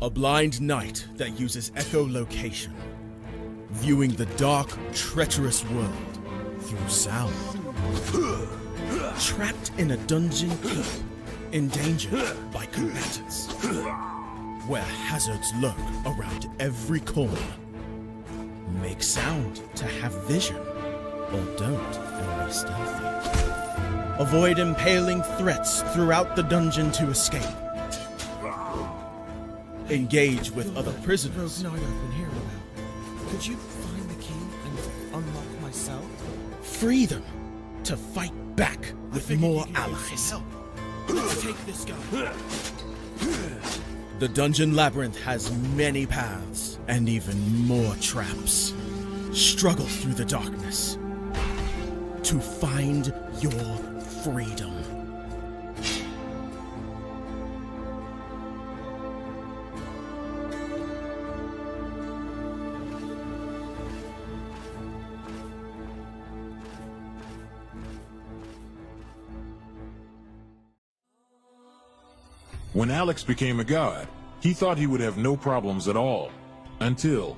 A blind knight that uses echolocation, viewing the dark, treacherous world through sound. Trapped in a dungeon keep, endangered by combatants, where hazards lurk around every corner. Make sound to have vision, or don't and be stealthy. Avoid impaling threats throughout the dungeon to escape. Engage with other prisoners. Rogue knight I've been hearing about. Could you find the key and unlock my cell? Free them to fight back with more allies. Let's take this guy. The dungeon labyrinth has many paths and even more traps. Struggle through the darkness to find your freedom. When Alex became a god, he thought he would have no problems at all. Until...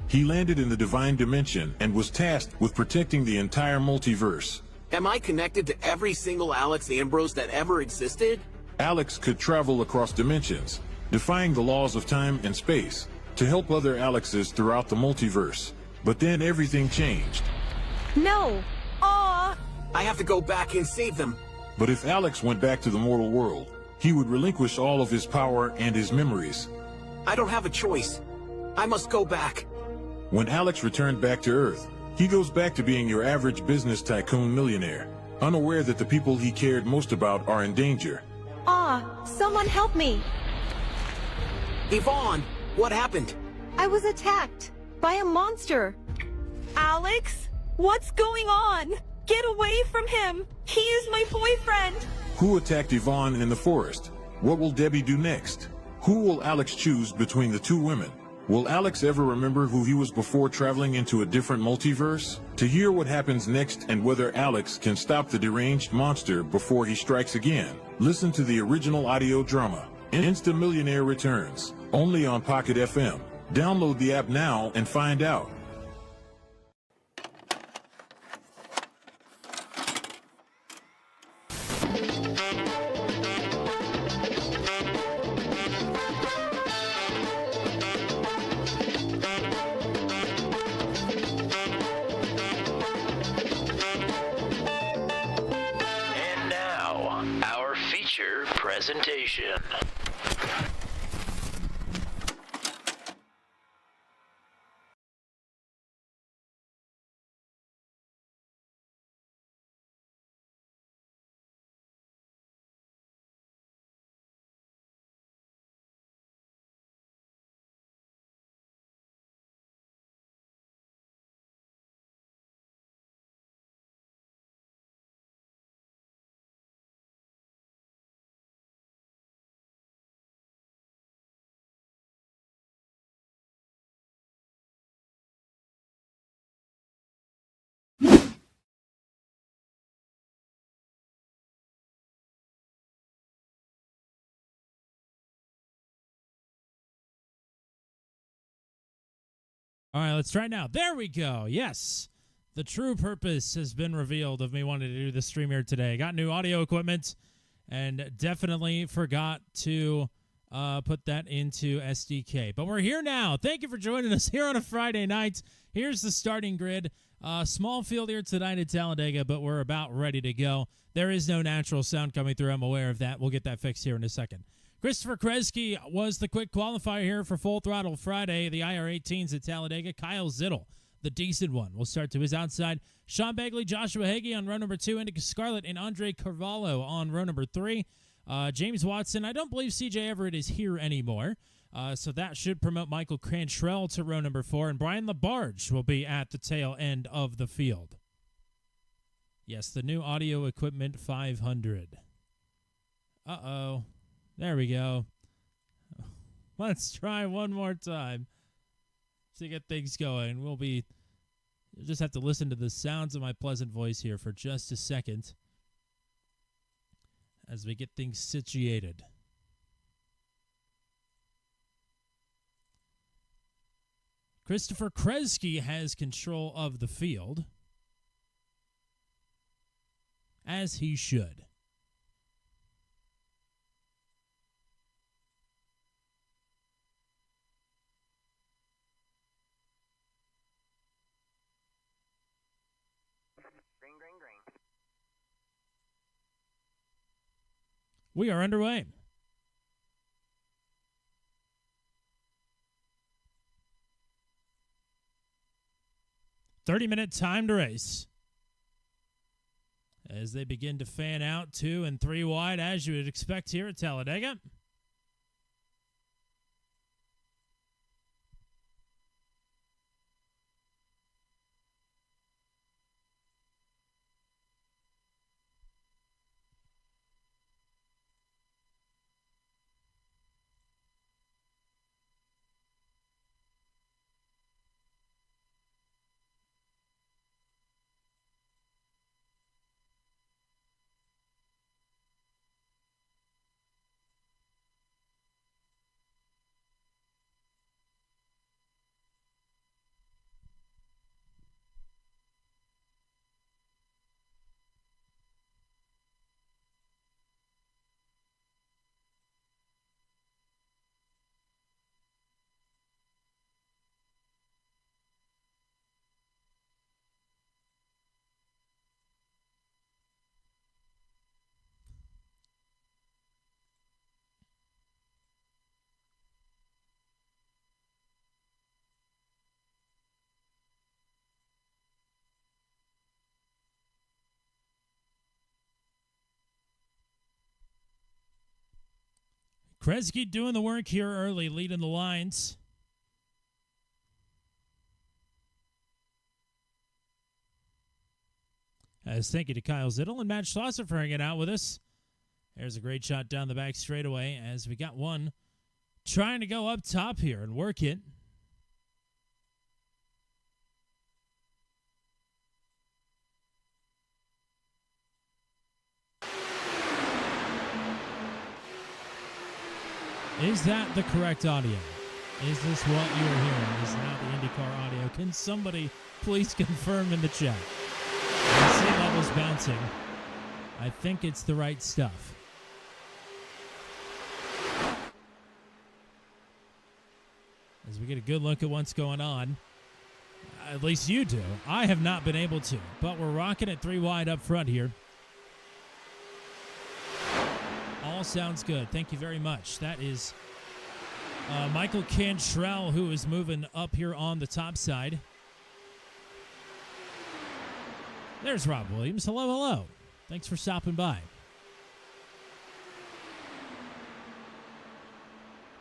he landed in the Divine Dimension and was tasked with protecting the entire multiverse. Am I connected to every single Alex Ambrose that ever existed? Alex could travel across dimensions, defying the laws of time and space, to help other Alexes throughout the multiverse. But then everything changed. No! Aw! I have to go back and save them. But if Alex went back to the mortal world, he would relinquish all of his power and his memories. I don't have a choice. I must go back. When Alex returned back to Earth, he goes back to being your average business tycoon millionaire, unaware that the people he cared most about are in danger. Someone help me! Yvonne, what happened? I was attacked by a monster. Alex? What's going on? Get away from him! He is my boyfriend! Who attacked Yvonne in the forest? What will Debbie do next? Who will Alex choose between the two women? Will Alex ever remember who he was before traveling into a different multiverse? To hear what happens next and whether Alex can stop the deranged monster before he strikes again, listen to the original audio drama, Insta Millionaire Returns, only on Pocket FM. Download the app now and find out. Presentation. All right, let's try now. There we go. Yes. The true purpose has been revealed of me wanting to do this stream here today. Got new audio equipment and definitely forgot to put that into SDK. But we're here now. Thank you for joining us here on a Friday night. Here's the starting grid. Small field here tonight at Talladega, but we're about ready to go. There is no natural sound coming through. I'm aware of that. We'll get that fixed here in a second. Christopher Kresge was the quick qualifier here for Full Throttle Friday. The IR18s at Talladega. Kyle Zittel, the decent one, will start to his outside. Sean Begley, Joshua Hagee on row number 2. Indica Scarlett and Andre Carvalho on row number 3. James Watson, I don't believe CJ Everett is here anymore. So that should promote Michael Cantrell to row number 4. And Brian LaBarge will be at the tail end of the field. Yes, the new audio equipment 500. Uh-oh. There we go. Let's try one more time to get things going. You'll just have to listen to the sounds of my pleasant voice here for just a second as we get things situated. Christopher Kresge has control of the field, as he should. We are underway. "30-minute time to race." As they begin to fan out 2 and 3 wide, as you would expect here at Talladega. Kresge doing the work here early, leading the lines. As thank you to Kyle Zittel and Matt Schlosser for hanging out with us. There's a great shot down the back straightaway as we got one trying to go up top here and work it. Is that the correct audio? Is this what you're hearing? Is that the IndyCar audio? Can somebody please confirm in the chat? I see levels bouncing. I think it's the right stuff. As we get a good look at what's going on. At least you do. I have not been able to, but we're rocking it 3 wide up front here. All sounds good. Thank you very much. That is Michael Cantrell, who is moving up here on the top side. There's Rob Williams. Hello, hello. Thanks for stopping by.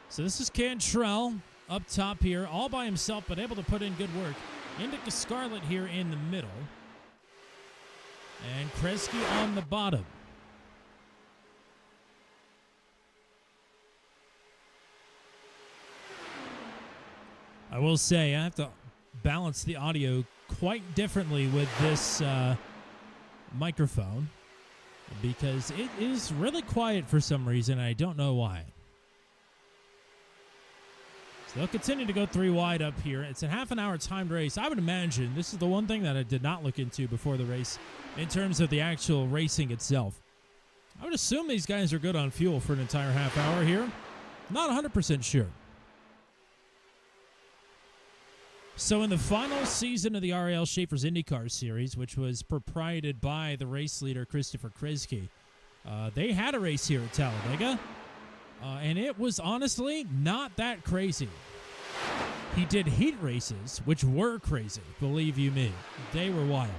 So this is Cantrell up top here, all by himself, but able to put in good work. Indica Scarlett here in the middle. And Kresge on the bottom. I will say I have to balance the audio quite differently with this microphone because it is really quiet for some reason. I don't know why. So they'll continue to go 3 wide up here. It's a half an hour timed race. I would imagine this is the one thing that I did not look into before the race in terms of the actual racing itself. I would assume these guys are good on fuel for an entire half hour here. Not 100% sure. So in the final season of the RAL Schaefer's IndyCar Series, which was proprieted by the race leader Christopher Kresge, they had a race here at Talladega, and it was honestly not that crazy. He did heat races, which were crazy, believe you me. They were wild.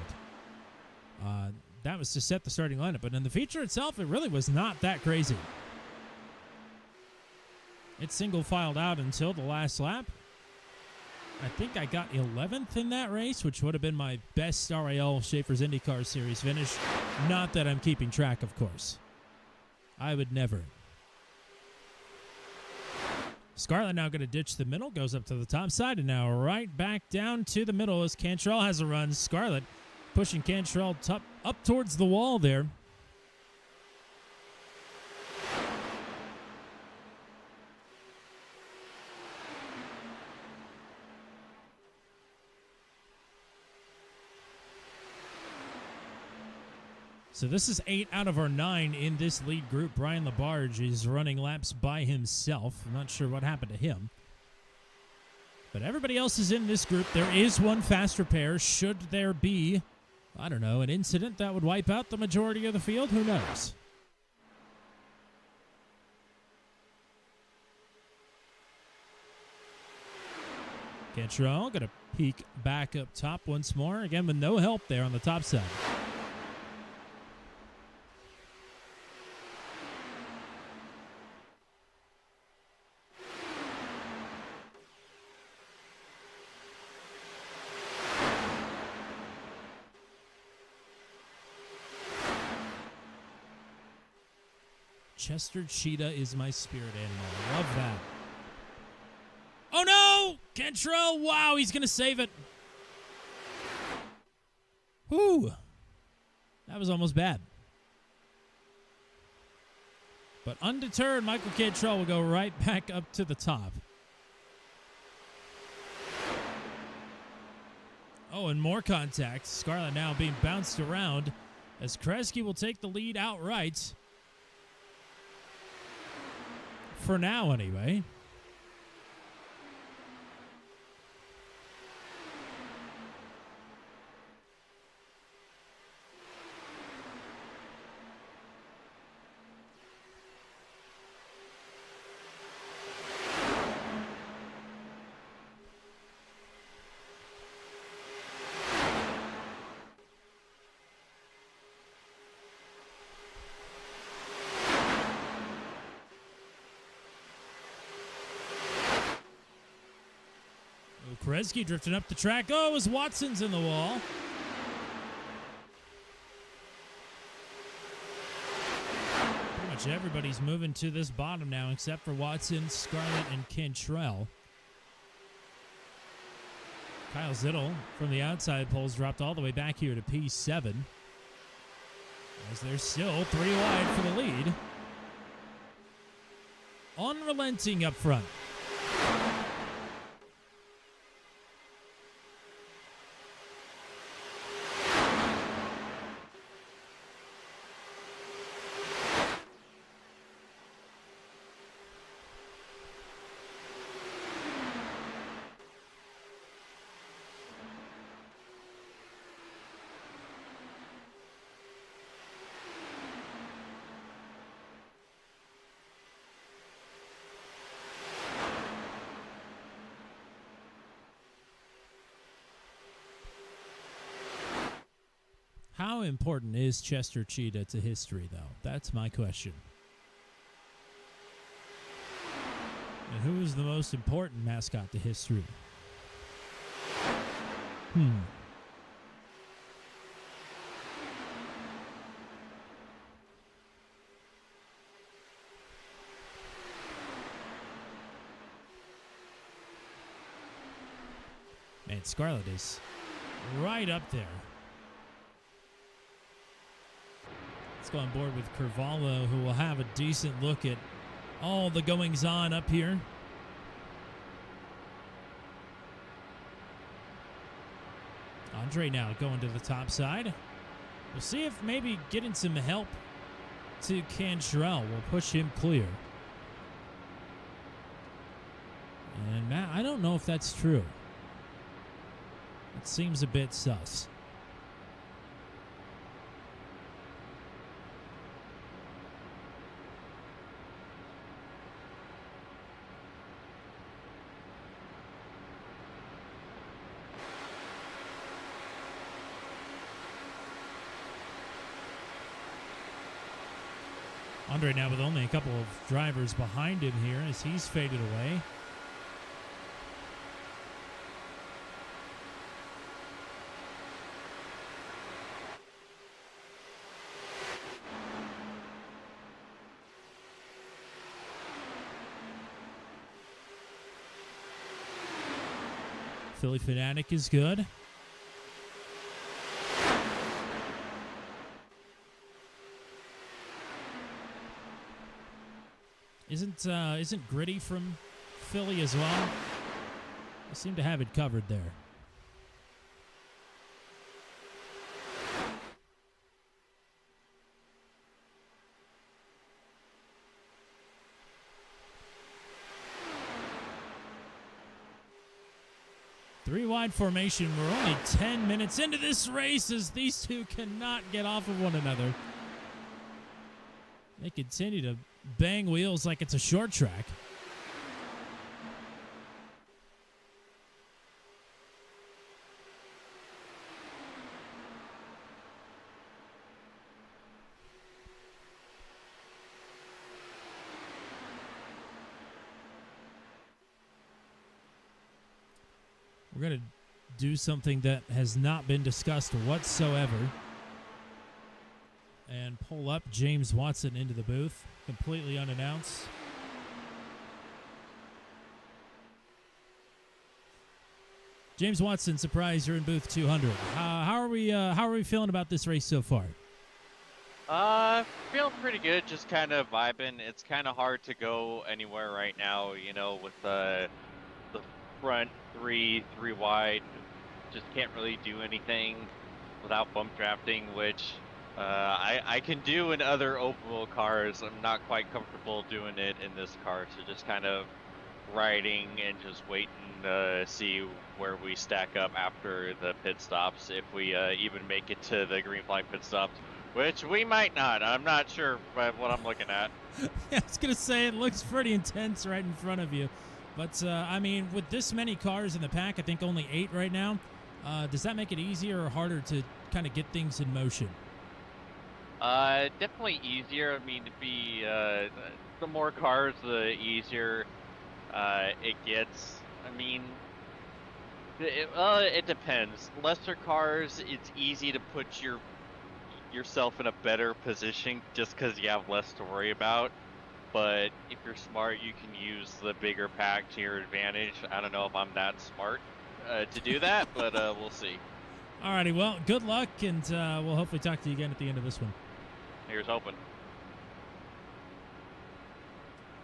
That was to set the starting lineup, but in the feature itself, it really was not that crazy. It single-filed out until the last lap. I think I got 11th in that race, which would have been my best RAL Schaefer's IndyCar Series finish. Not that I'm keeping track, of course. I would never. Scarlett now going to ditch the middle, goes up to the top side, and now right back down to the middle as Cantrell has a run. Scarlett pushing Cantrell up towards the wall there. So this is 8 out of our 9 in this lead group. Brian Labarge is running laps by himself. I'm not sure what happened to him. But everybody else is in this group. There is one faster pair. Should there be, I don't know, an incident that would wipe out the majority of the field? Who knows? Cantrell going to peek back up top once more. Again, with no help there on the top side. Chester Cheetah is my spirit animal. I love that. Oh no! Cantrell, wow, he's going to save it. Whew. That was almost bad. But undeterred, Michael Cantrell will go right back up to the top. Oh, and more contact. Scarlett now being bounced around as Kresge will take the lead outright. For now, anyway. Kresge drifting up the track. Oh, as Watson's in the wall. Pretty much everybody's moving to this bottom now except for Watson, Scarlett, and Cantrell. Kyle Zittel from the outside poles dropped all the way back here to P7. As they're still 3 wide for the lead. Unrelenting up front. How important is Chester Cheetah to history, though? That's my question. And who is the most important mascot to history? Man, Scarlett is right up there. Let's go on board with Carvalho, who will have a decent look at all the goings-on up here. Andre now going to the top side. We'll see if maybe getting some help to Cantrell will push him clear. And Matt, I don't know if that's true. It seems a bit sus. Andre now with only a couple of drivers behind him here as he's faded away. Philly Fanatic is good. Isn't Gritty from Philly as well? They seem to have it covered there. Three wide formation. We're only 10 minutes into this race as these two cannot get off of one another. They continue to bang wheels like it's a short track. We're going to do something that has not been discussed whatsoever and pull up James Watson into the booth, completely unannounced. James Watson, surprise, you're in booth 200. How are we feeling about this race so far? Feeling pretty good, just kind of vibing. It's kind of hard to go anywhere right now, you know, with the front three wide. Just can't really do anything without bump drafting, which I can do in other oval cars. I'm not quite comfortable doing it in this car, so just kind of riding and just waiting to see where we stack up after the pit stops, if we even make it to the green flag pit stops, which we might not. I'm not sure by what I'm looking at. I was going to say, it looks pretty intense right in front of you. But, I mean, with this many cars in the pack, I think only 8 right now, does that make it easier or harder to kind of get things in motion? Definitely easier. I mean, the more cars, the easier it gets. I mean, it depends. Lesser cars, it's easy to put yourself in a better position just because you have less to worry about. But if you're smart, you can use the bigger pack to your advantage. I don't know if I'm that smart to do that, but we'll see. Alrighty, well, good luck, and we'll hopefully talk to you again at the end of this one. Here's hoping.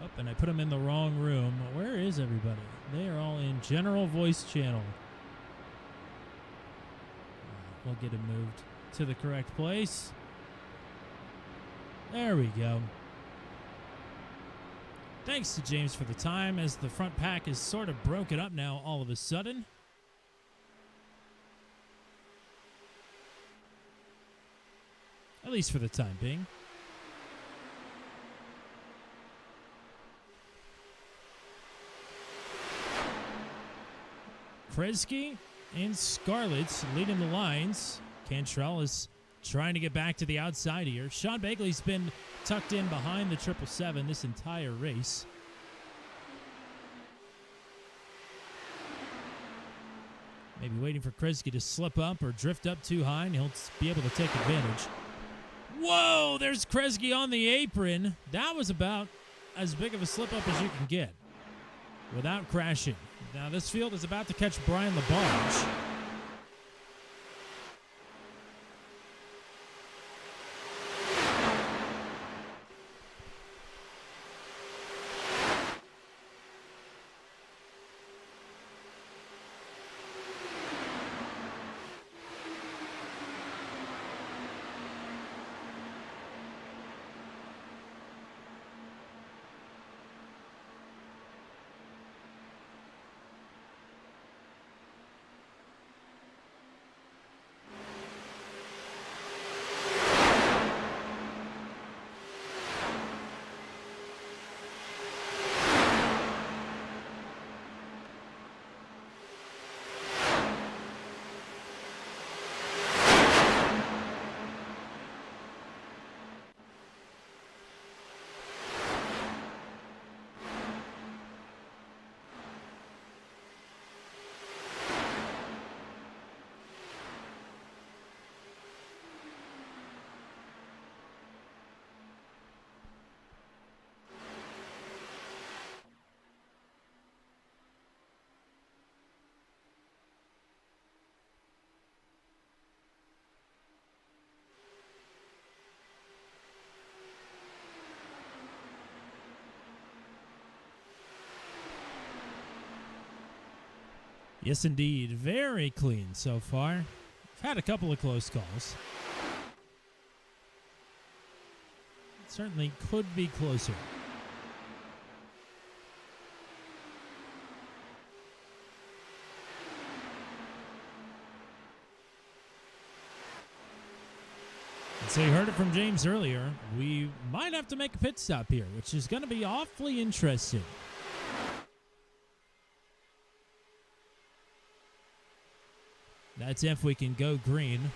Oh, and I put them in the wrong room. Where is everybody? They are all in general voice channel. We'll get him moved to the correct place. There we go. Thanks to James for the time, as the front pack is sort of broken up now all of a sudden. At least for the time being. Kresge and Scarlett's leading the lines. Cantrell is trying to get back to the outside here. Sean Bagley's been tucked in behind the 777 this entire race. Maybe waiting for Kresge to slip up or drift up too high, and he'll be able to take advantage. Whoa, there's Kresge on the apron. That was about as big of a slip up as you can get without crashing. Now this field is about to catch Brian LaBarge. Yes, indeed. Very clean so far. I've had a couple of close calls. It certainly could be closer. So you heard it from James earlier. We might have to make a pit stop here, which is going to be awfully interesting. That's if we can go green.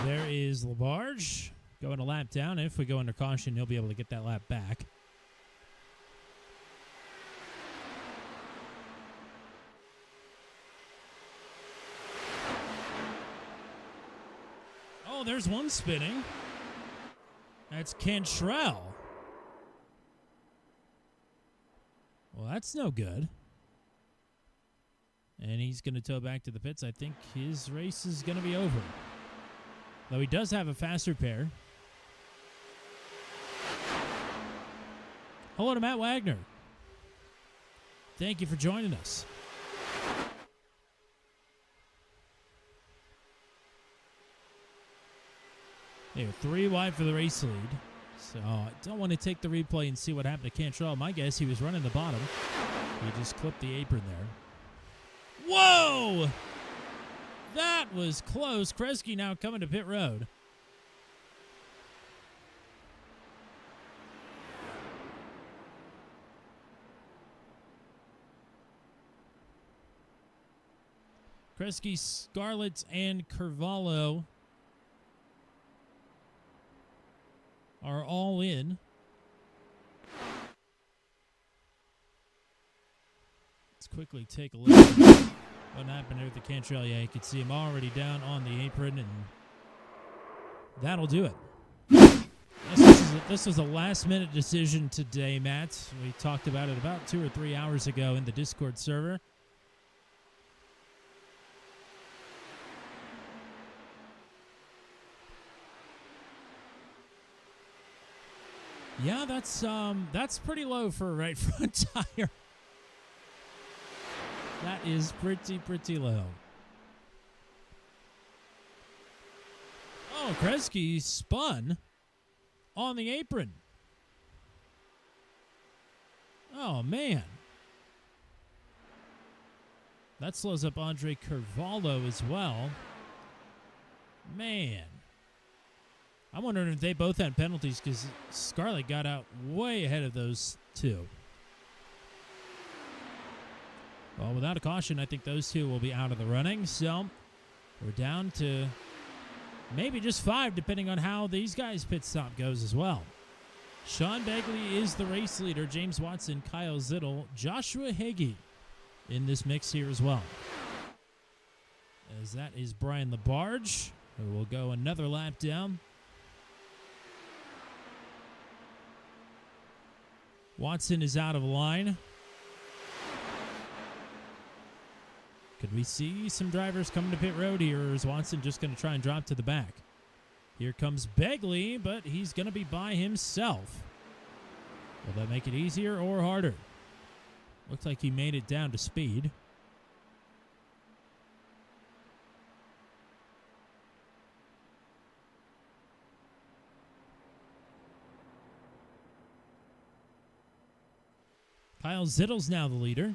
There is Labarge going a lap down. If we go under caution, he'll be able to get that lap back. Oh, there's one spinning. That's Cantrell. Well, that's no good. And he's going to tow back to the pits. I think his race is going to be over. Though he does have a faster pair. Hello to Matt Wagner. Thank you for joining us. They're 3 wide for the race lead. So I don't want to take the replay and see what happened to Cantrell. My guess, he was running the bottom. He just clipped the apron there. Whoa! That was close. Kresge now coming to pit road. Kresge, Scarlett, and Carvalho are all in. Let's quickly take a look at what happened here with the Cantrell. Yeah, you can see him already down on the apron, and that'll do it. This was a last-minute decision today, Matt. We talked about it about 2 or 3 hours ago in the Discord server. Yeah, that's pretty low for a right front tire. That is pretty low. Oh, Kresge spun on the apron. Oh, man. That slows up Andre Carvalho as well. Man. I'm wondering if they both had penalties because Scarlett got out way ahead of those two. Well, without a caution, I think those two will be out of the running. So we're down to maybe just 5, depending on how these guys' pit stop goes as well. Sean Begley is the race leader. James Watson, Kyle Zittel, Joshua Hagee in this mix here as well. As that is Brian Labarge, who will go another lap down. Watson is out of line. Could we see some drivers coming to pit road here, or is Watson just going to try and drop to the back? Here comes Begley, but he's going to be by himself. Will that make it easier or harder? Looks like he made it down to speed. Kyle Zittel's now the leader.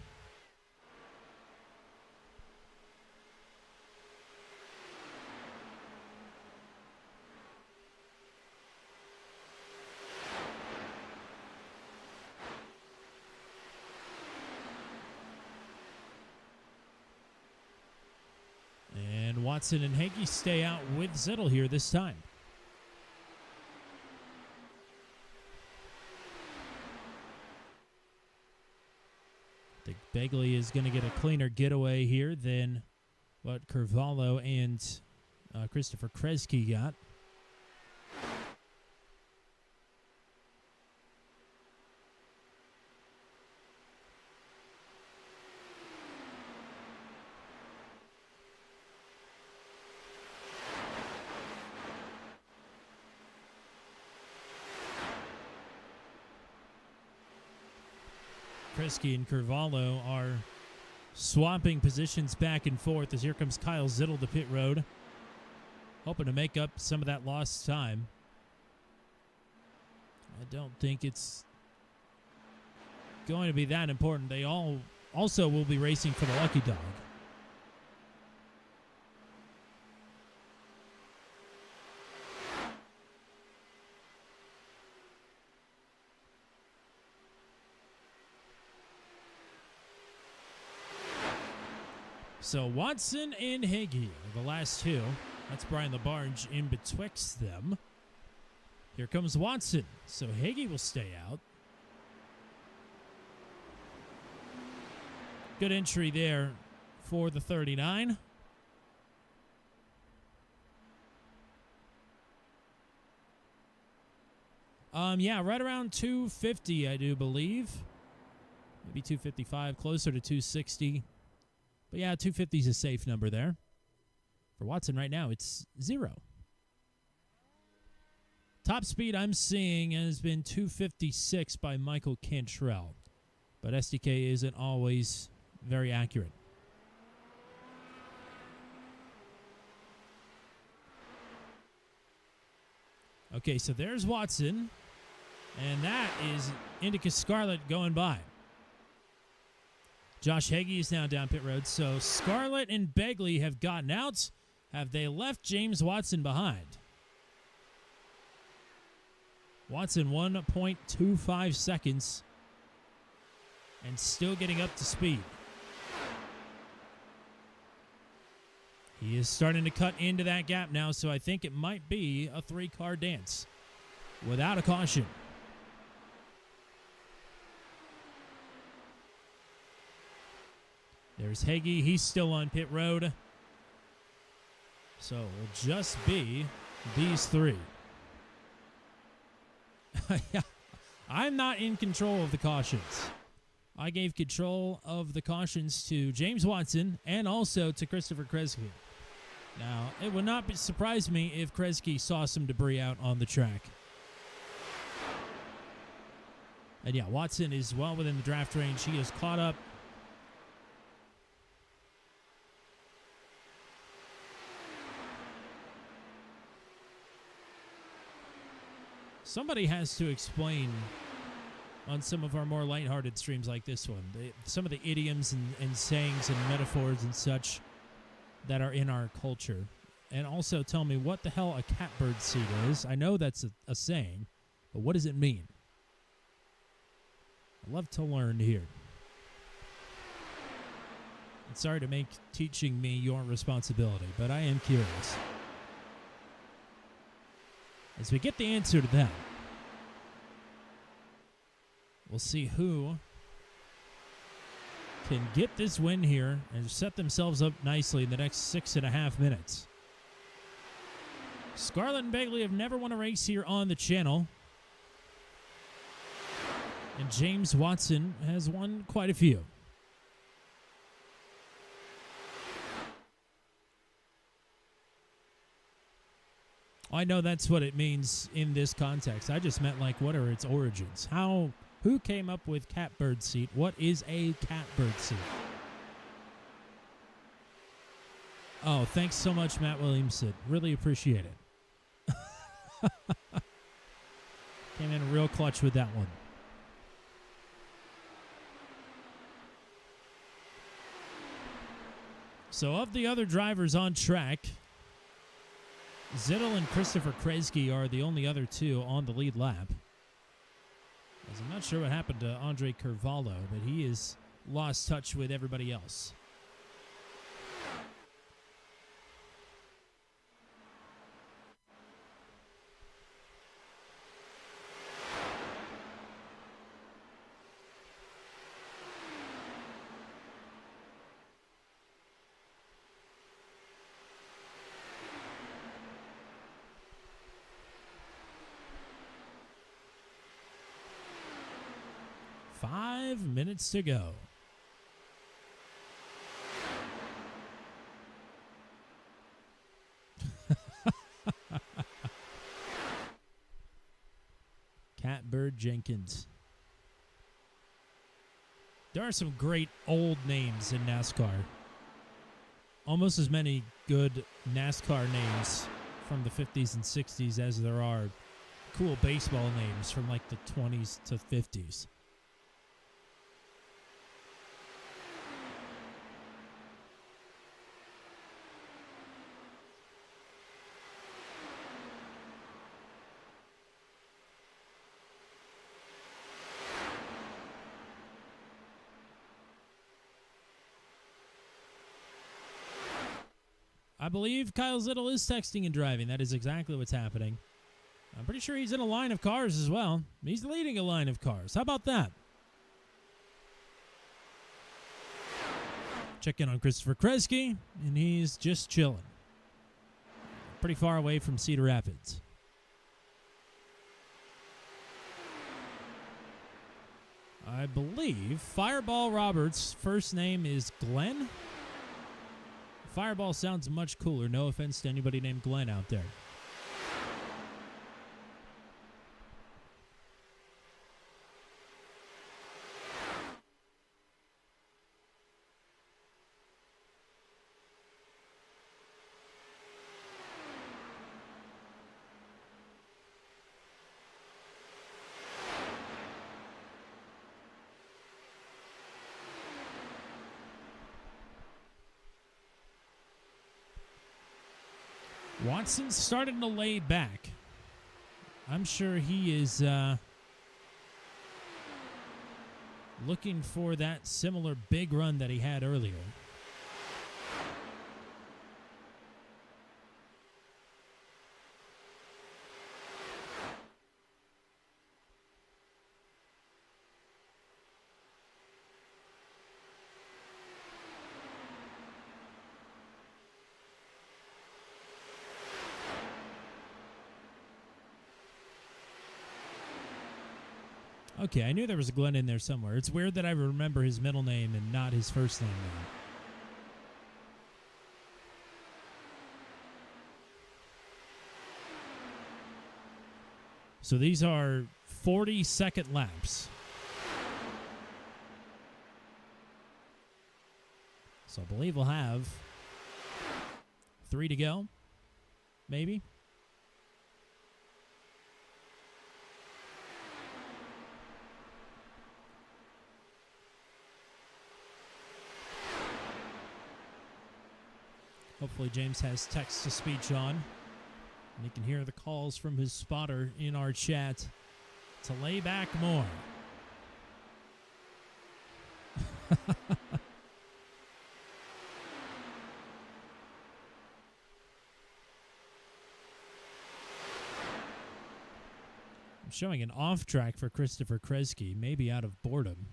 And Watson and Hagee stay out with Zittel here this time. I think Begley is going to get a cleaner getaway here than what Carvalho and Christopher Kresge got. Kresge and Carvalho are swapping positions back and forth as here comes Kyle Zittel to pit road, hoping to make up some of that lost time. I don't think it's going to be that important. They all also will be racing for the Lucky Dog. So Watson and Hagee are the last two. That's Brian LaBarge in betwixt them. Here comes Watson. So Hagee will stay out. Good entry there for the 39. Yeah, right around 250, I do believe. Maybe 255, closer to 260. But yeah, 250 is a safe number there. For Watson right now, it's 0. Top speed I'm seeing has been 256 by Michael Cantrell. But SDK isn't always very accurate. Okay, so there's Watson. And that is Indica Scarlett going by. Josh Hagee is now down pit road. So Scarlett and Begley have gotten out. Have they left James Watson behind? Watson 1.25 seconds. And still getting up to speed. He is starting to cut into that gap now, so I think it might be a 3-car dance without a caution. There's Hagee. He's still on pit road. So it will just be these three. I'm not in control of the cautions. I gave control of the cautions to James Watson and also to Christopher Kresge. Now, it would not surprise me if Kresge saw some debris out on the track. And yeah, Watson is well within the draft range. He is caught up. Somebody has to explain on some of our more lighthearted streams like this one, some of the idioms and sayings and metaphors and such that are in our culture. And also tell me what the hell a catbird seat is. I know that's a saying, but what does it mean? I love to learn here. And sorry to make teaching me your responsibility, but I am curious. As we get the answer to that, we'll see who can get this win here and set themselves up nicely in the next 6.5 minutes. Scarlett and Begley have never won a race here on the channel. And James Watson has won quite a few. I know that's what it means in this context. I just meant, like, what are its origins? Who came up with catbird seat? What is a catbird seat? Oh, thanks so much, Matt Williamson. Really appreciate it. Came in real clutch with that one. So of the other drivers on track, Zittel and Christopher Kresge are the only other two on the lead lap. As I'm not sure what happened to Andre Carvalho, but he has lost touch with everybody else. Minutes to go. Catbird Jenkins. There are some great old names in NASCAR. Almost as many good NASCAR names from the 50s and 60s as there are cool baseball names from like the 20s to 50s. I believe Kyle Zittel is texting and driving. That is exactly what's happening. I'm pretty sure he's in a line of cars as well. He's leading a line of cars. How about that? Check in on Christopher Kresge, and he's just chilling. Pretty far away from Cedar Rapids. I believe Fireball Roberts' first name is Glenn. Fireball sounds much cooler. No offense to anybody named Glenn out there. Watson's starting to lay back. I'm sure he is looking for that similar big run that he had earlier. Okay, I knew there was a Glenn in there somewhere. It's weird that I remember his middle name and not his first name now. So these are 40-second laps. So I believe we'll have 3 to go, maybe. Hopefully James has text-to-speech on, and he can hear the calls from his spotter in our chat to lay back more. I'm showing an off track for Christopher Kresge, maybe out of boredom.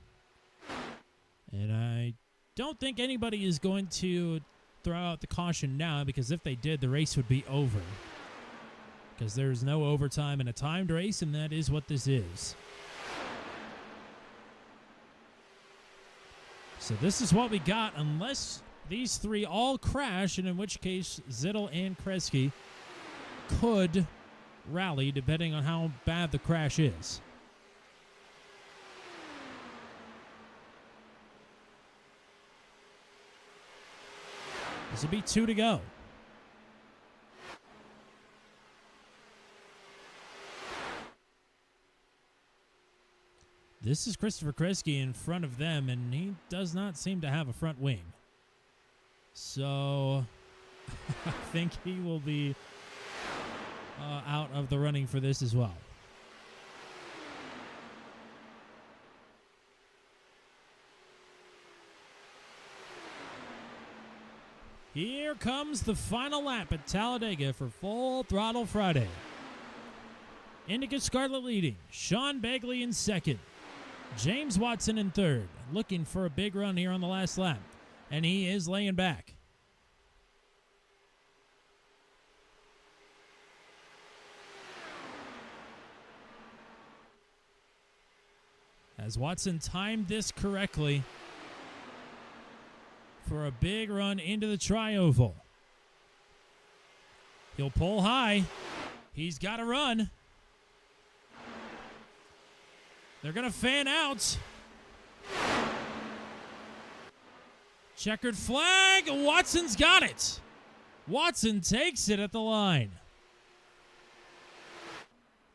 And I don't think anybody is going to throw out the caution now, because if they did, the race would be over. Because there's no overtime in a timed race, and that is what this is. So this is what we got, unless these three all crash, and in which case Zittel and Kresge could rally, depending on how bad the crash is. This will be 2 to go. This is Christopher Kresge in front of them, and he does not seem to have a front wing. So I think he will be out of the running for this as well. Here comes the final lap at Talladega for Full Throttle Friday. Indica Scarlet leading, Sean Begley in second, James Watson in third, looking for a big run here on the last lap, and he is laying back. As Watson timed this correctly for a big run into the tri-oval. He'll pull high. He's got to run. They're going to fan out. Checkered flag. Watson's got it. Watson takes it at the line.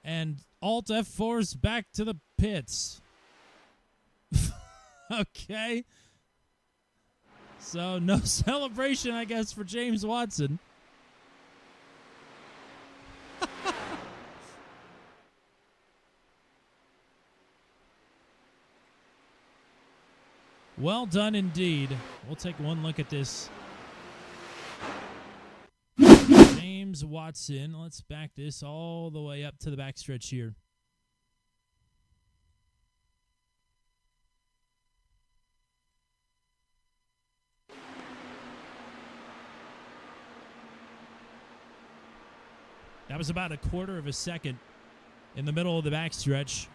And Alt F4's back to the pits. Okay. So no celebration, I guess, for James Watson. Well done indeed. We'll take one look at this. James Watson. Let's back this all the way up to the backstretch here. That was about a quarter of a second in the middle of the backstretch.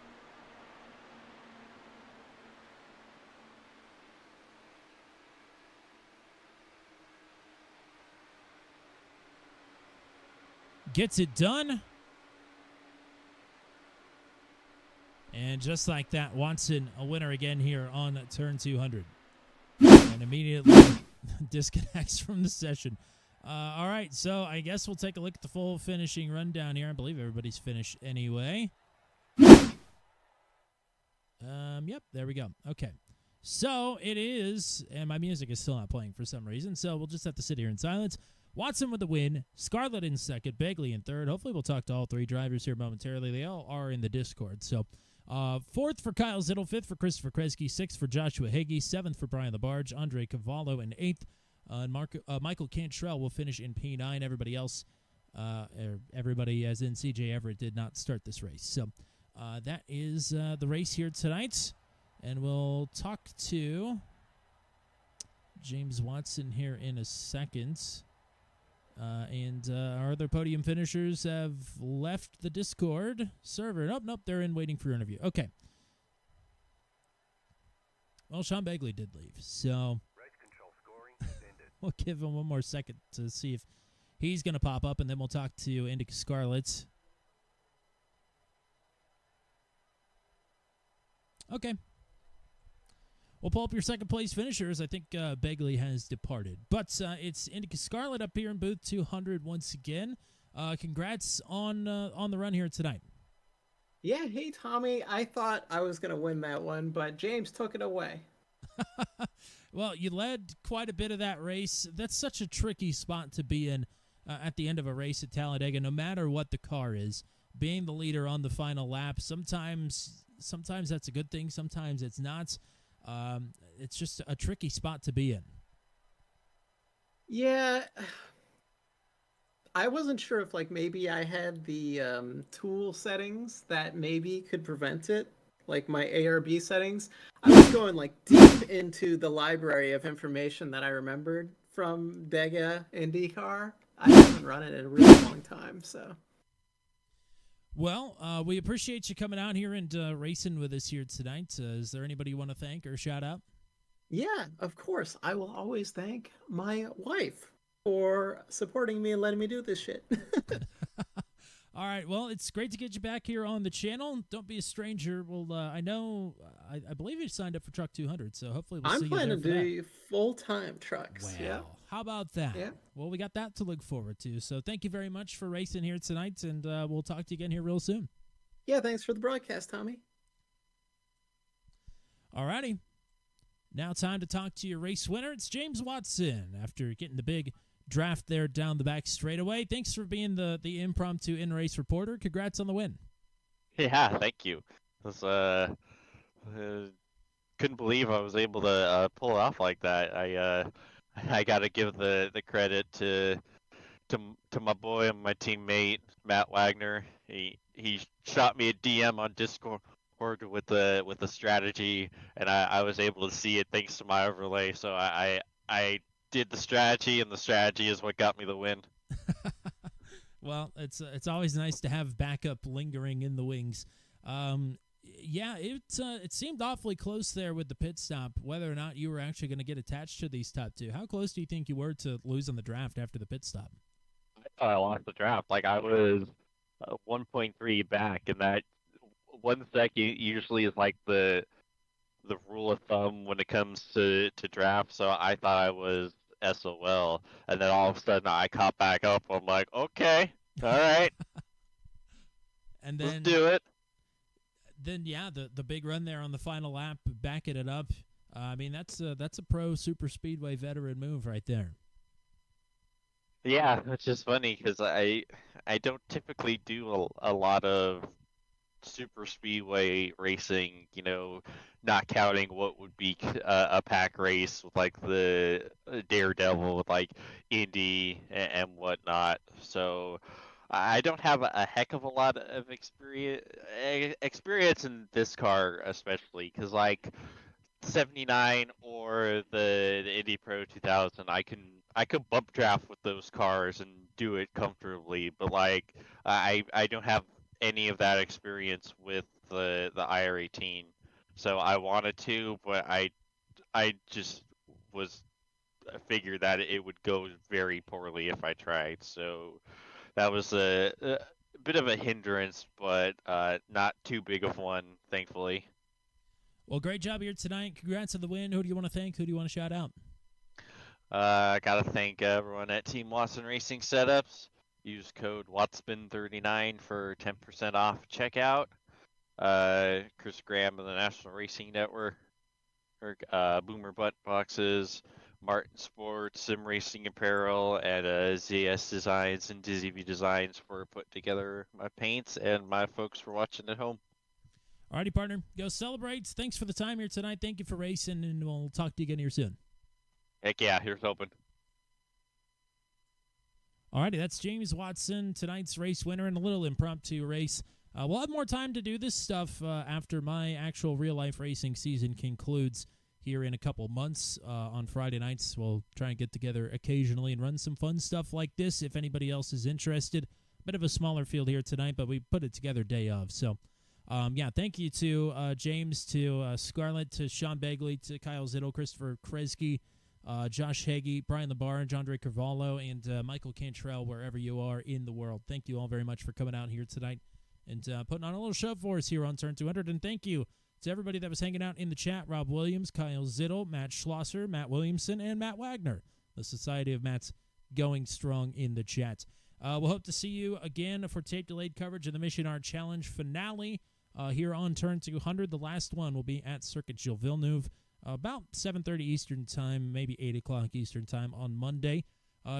Gets it done. And just like that, Watson a winner again here on turn 200. And immediately disconnects from the session. All right, so I guess we'll take a look at the full finishing rundown here. I believe everybody's finished anyway. Yep, there we go. Okay. So it is, and my music is still not playing for some reason, so we'll just have to sit here in silence. Watson with the win, Scarlett in second, Begley in third. Hopefully we'll talk to all three drivers here momentarily. They all are in the Discord. So fourth for Kyle Zittel, fifth for Christopher Kresge, sixth for Joshua Higgy, seventh for Brian LaBarge, Andre Cavallo in eighth. And Michael Cantrell will finish in P9. Everybody else, everybody as in CJ Everett, did not start this race. So that is the race here tonight. And we'll talk to James Watson here in a second. And our other podium finishers have left the Discord server. Nope, they're in waiting for your interview. Okay. Well, Sean Begley did leave, so we'll give him one more second to see if he's going to pop up, and then we'll talk to Indica Scarlett. Okay. We'll pull up your second place finishers. I think Begley has departed. But it's Indica Scarlett up here in booth 200 once again. Congrats on the run here tonight. Yeah, hey, Tommy. I thought I was going to win that one, but James took it away. Well, you led quite a bit of that race. That's such a tricky spot to be in at the end of a race at Talladega, no matter what the car is. Being the leader on the final lap, sometimes that's a good thing, sometimes it's not. It's just a tricky spot to be in. Yeah, I wasn't sure if maybe I had the tool settings that maybe could prevent it, like my ARB settings. I was going deep into the library of information that I remembered from Dega IndyCar. I haven't run it in a really long time, so. Well, we appreciate you coming out here and racing with us here tonight. Is there anybody you want to thank or shout out? Yeah, of course. I will always thank my wife for supporting me and letting me do this shit. All right. Well, it's great to get you back here on the channel. Don't be a stranger. Well, I believe you signed up for Truck 200, so hopefully we'll see you there. I'm planning to do full-time trucks. Wow. Yeah. How about that? Yeah. Well, we got that to look forward to. So thank you very much for racing here tonight, and we'll talk to you again here real soon. Yeah, thanks for the broadcast, Tommy. All righty. Now time to talk to your race winner. It's James Watson after getting the big draft there down the back straightaway. Thanks for being the impromptu in-race reporter. Congrats on the win. Yeah, thank you. It was, couldn't believe I was able to pull it off like that. I got to give the credit to my boy and my teammate Matt Wagner. He shot me a DM on Discord with the strategy, and I was able to see it thanks to my overlay. So I did the strategy, and the strategy is what got me the win. Well, it's always nice to have backup lingering in the wings. Yeah, it seemed awfully close there with the pit stop, whether or not you were actually going to get attached to these top two. How close do you think you were to losing the draft after the pit stop? I thought I lost the draft. I was 1.3 back, and that 1 second usually is the the rule of thumb when it comes to draft. So I thought I was SOL, and then all of a sudden I caught back up. I'm like, okay, all right, And let's then do it. yeah, the big run there on the final lap, backing it up. I mean, that's a pro super speedway veteran move right there. Yeah, it's just funny because I don't typically do a lot of super speedway racing, not counting what would be a pack race with like the Daredevil with like Indy and whatnot. So I don't have a heck of a lot of experience in this car, especially because like 79 or the Indy Pro 2000, I could bump draft with those cars and do it comfortably, but like I don't have any of that experience with the IR18. So I wanted to, but I just figured that it would go very poorly if I tried. So that was a bit of a hindrance, but not too big of one, thankfully. Well, great job here tonight. Congrats on the win. Who do you want to thank? Who do you want to shout out? I gotta thank everyone at Team Watson Racing Setups. Use code WATSPIN39 for 10% off checkout. Chris Graham of the National Racing Network, Boomer Butt Boxes, Martin Sports, Sim Racing Apparel, and ZS Designs and Dizzy V Designs for putting together my paints, and my folks for watching at home. Alrighty, partner. Go celebrate. Thanks for the time here tonight. Thank you for racing, and we'll talk to you again here soon. Heck yeah, here's hoping. Alrighty, that's James Watson, tonight's race winner in a little impromptu race. We'll have more time to do this stuff after my actual real-life racing season concludes here in a couple months. On Friday nights, we'll try and get together occasionally and run some fun stuff like this if anybody else is interested. Bit of a smaller field here tonight, but we put it together day of. So, yeah, thank you to James, to Scarlett, to Sean Begley, to Kyle Zittel, Christopher Kresge, Josh Hagee, Brian LeBarge, Andre Carvalho, and Michael Cantrell, wherever you are in the world. Thank you all very much for coming out here tonight and putting on a little show for us here on Turn 200. And thank you to everybody that was hanging out in the chat: Rob Williams, Kyle Zittel, Matt Schlosser, Matt Williamson, and Matt Wagner. The Society of Matt's going strong in the chat. We'll hope to see you again for tape-delayed coverage of the Mission Art Challenge finale here on Turn 200. The last one will be at Circuit Gilles Villeneuve, about 7:30 Eastern Time, maybe 8 o'clock Eastern Time on Monday.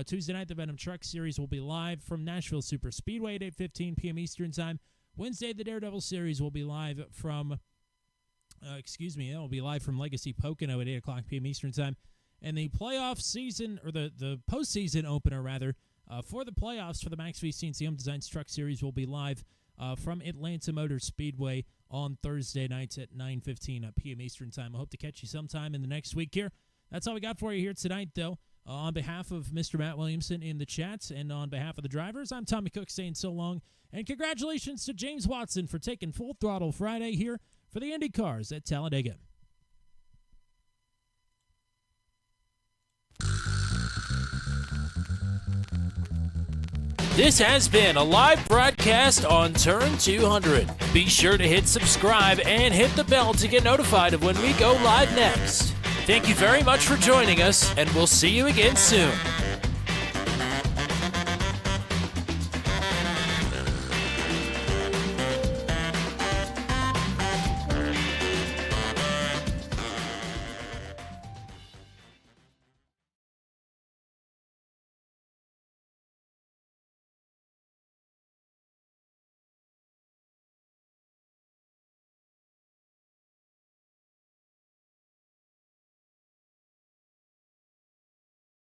Tuesday night, the Venom Truck Series will be live from Nashville Super Speedway at 8:15 p.m. Eastern Time. Wednesday, the Daredevil Series will be live from, it will be live from Legacy Pocono at 8 o'clock p.m. Eastern Time. And the playoff season, or the postseason opener, rather, for the playoffs for the Max V CNC Home Designs Truck Series will be live from Atlanta Motor Speedway on Thursday nights at 9:15 p.m. Eastern Time. I hope to catch you sometime in the next week here. That's all we got for you here tonight, though. On behalf of Mr. Matt Williamson in the chat and on behalf of the drivers, I'm Tommy Cook saying so long. And congratulations to James Watson for taking Full Throttle Friday here for the Indy Cars at Talladega. This has been a live broadcast on Turn 200. Be sure to hit subscribe and hit the bell to get notified of when we go live next. Thank you very much for joining us, and we'll see you again soon.